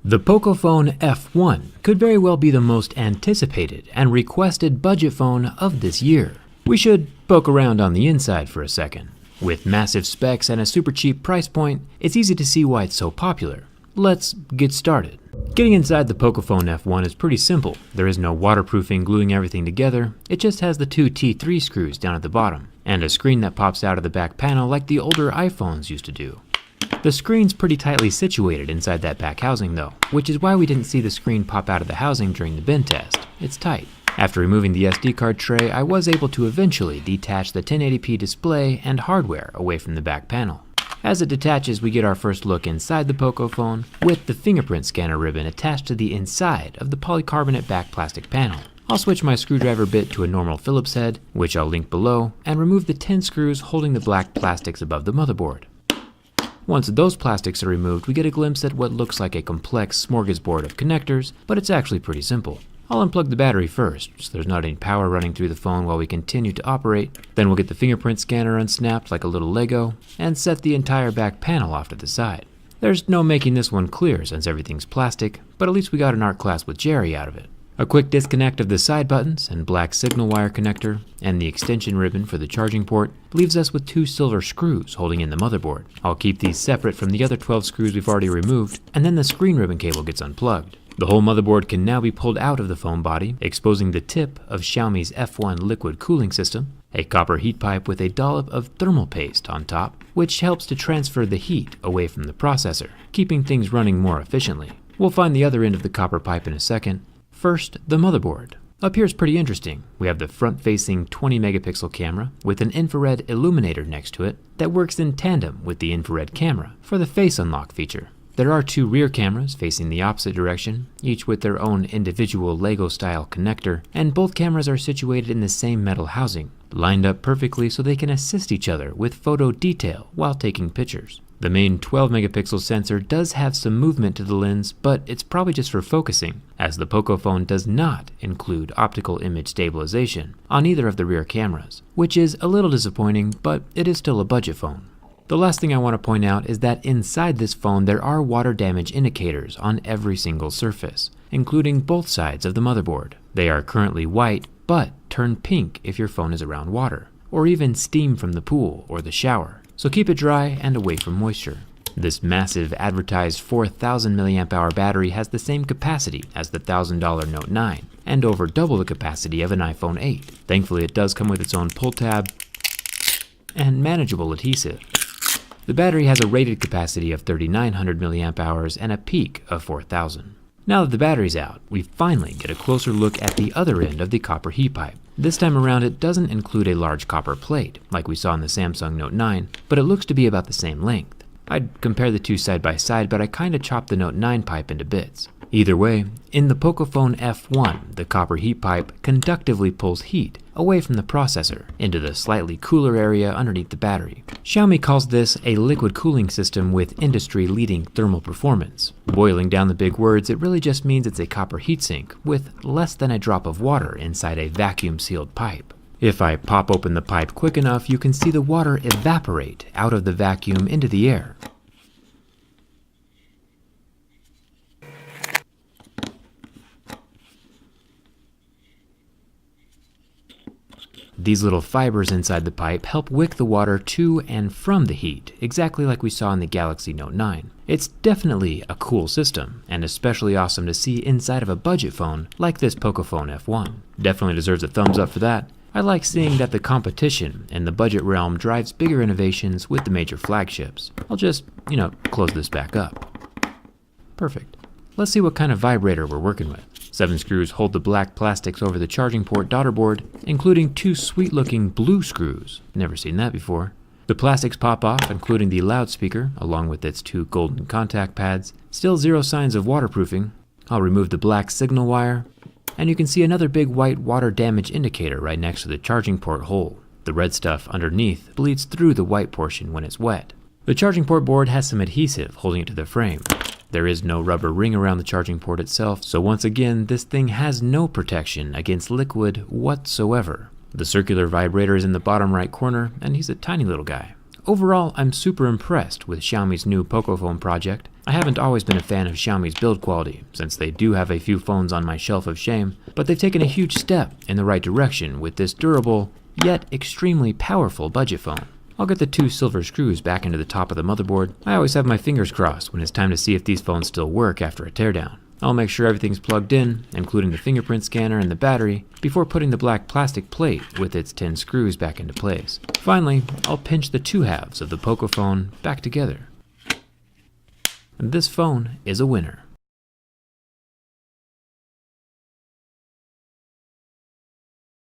The Pocophone F1 could very well be the most anticipated and requested budget phone of this year. We should poke around on the inside for a second. With massive specs and a super cheap price point, it's easy to see why it's so popular. Let's get started. Getting inside the Pocophone F1 is pretty simple. There is no waterproofing gluing everything together, it just has the two T3 screws down at the bottom, and a screen that pops out of the back panel like the older iPhones used to do. The screen's pretty tightly situated inside that back housing though, which is why we didn't see the screen pop out of the housing during the bin test. It's tight. After removing the SD card tray, I was able to eventually detach the 1080p display and hardware away from the back panel. As it detaches, we get our first look inside the Pocophone with the fingerprint scanner ribbon attached to the inside of the polycarbonate back plastic panel. I'll switch my screwdriver bit to a normal Phillips head, which I'll link below, and remove the 10 screws holding the black plastics above the motherboard. Once those plastics are removed, we get a glimpse at what looks like a complex smorgasbord of connectors, but it's actually pretty simple. I'll unplug the battery first, so there's not any power running through the phone while we continue to operate. Then we'll get the fingerprint scanner unsnapped like a little Lego, and set the entire back panel off to the side. There's no making this one clear since everything's plastic, but at least we got an art class with Jerry out of it. A quick disconnect of the side buttons and black signal wire connector, and the extension ribbon for the charging port leaves us with two silver screws holding in the motherboard. I'll keep these separate from the other 12 screws we've already removed, and then the screen ribbon cable gets unplugged. The whole motherboard can now be pulled out of the phone body, exposing the tip of Xiaomi's F1 liquid cooling system, a copper heat pipe with a dollop of thermal paste on top, which helps to transfer the heat away from the processor, keeping things running more efficiently. We'll find the other end of the copper pipe in a second. First, the motherboard. Up here's pretty interesting. We have the front-facing 20 megapixel camera with an infrared illuminator next to it that works in tandem with the infrared camera for the face unlock feature. There are two rear cameras facing the opposite direction, each with their own individual Lego-style connector, and both cameras are situated in the same metal housing, lined up perfectly so they can assist each other with photo detail while taking pictures. The main 12 megapixel sensor does have some movement to the lens, but it's probably just for focusing, as the Pocophone does not include optical image stabilization on either of the rear cameras, which is a little disappointing, but it is still a budget phone. The last thing I want to point out is that inside this phone there are water damage indicators on every single surface, including both sides of the motherboard. They are currently white, but turn pink if your phone is around water, or even steam from the pool or the shower. So keep it dry and away from moisture. This massive advertised 4,000 mAh battery has the same capacity as the $1,000 Note 9, and over double the capacity of an iPhone 8. Thankfully it does come with its own pull tab and manageable adhesive. The battery has a rated capacity of 3,900 mAh and a peak of 4,000. Now that the battery's out, we finally get a closer look at the other end of the copper heat pipe. This time around it doesn't include a large copper plate, like we saw in the Samsung Note 9, but it looks to be about the same length. I'd compare the two side by side, but I kinda chopped the Note 9 pipe into bits. Either way, in the Pocophone F1, the copper heat pipe conductively pulls heat away from the processor into the slightly cooler area underneath the battery. Xiaomi calls this a liquid cooling system with industry-leading thermal performance. Boiling down the big words, it really just means it's a copper heatsink with less than a drop of water inside a vacuum-sealed pipe. If I pop open the pipe quick enough, you can see the water evaporate out of the vacuum into the air. These little fibers inside the pipe help wick the water to and from the heat, exactly like we saw in the Galaxy Note 9. It's definitely a cool system, and especially awesome to see inside of a budget phone like this Pocophone F1. Definitely deserves a thumbs up for that. I like seeing that the competition in the budget realm drives bigger innovations with the major flagships. I'll just, close this back up. Perfect. Let's see what kind of vibrator we're working with. 7 screws hold the black plastics over the charging port daughter board, including 2 sweet-looking blue screws. Never seen that before. The plastics pop off, including the loudspeaker, along with its 2 golden contact pads. Still 0 signs of waterproofing. I'll remove the black signal wire, and you can see another big white water damage indicator right next to the charging port hole. The red stuff underneath bleeds through the white portion when it's wet. The charging port board has some adhesive holding it to the frame. There is no rubber ring around the charging port itself, so once again, this thing has no protection against liquid whatsoever. The circular vibrator is in the bottom right corner, and he's a tiny little guy. Overall, I'm super impressed with Xiaomi's new Pocophone project. I haven't always been a fan of Xiaomi's build quality, since they do have a few phones on my shelf of shame, but they've taken a huge step in the right direction with this durable, yet extremely powerful budget phone. I'll get the 2 silver screws back into the top of the motherboard. I always have my fingers crossed when it's time to see if these phones still work after a teardown. I'll make sure everything's plugged in, including the fingerprint scanner and the battery, before putting the black plastic plate with its 10 screws back into place. Finally, I'll pinch the 2 halves of the Pocophone back together. And this phone is a winner.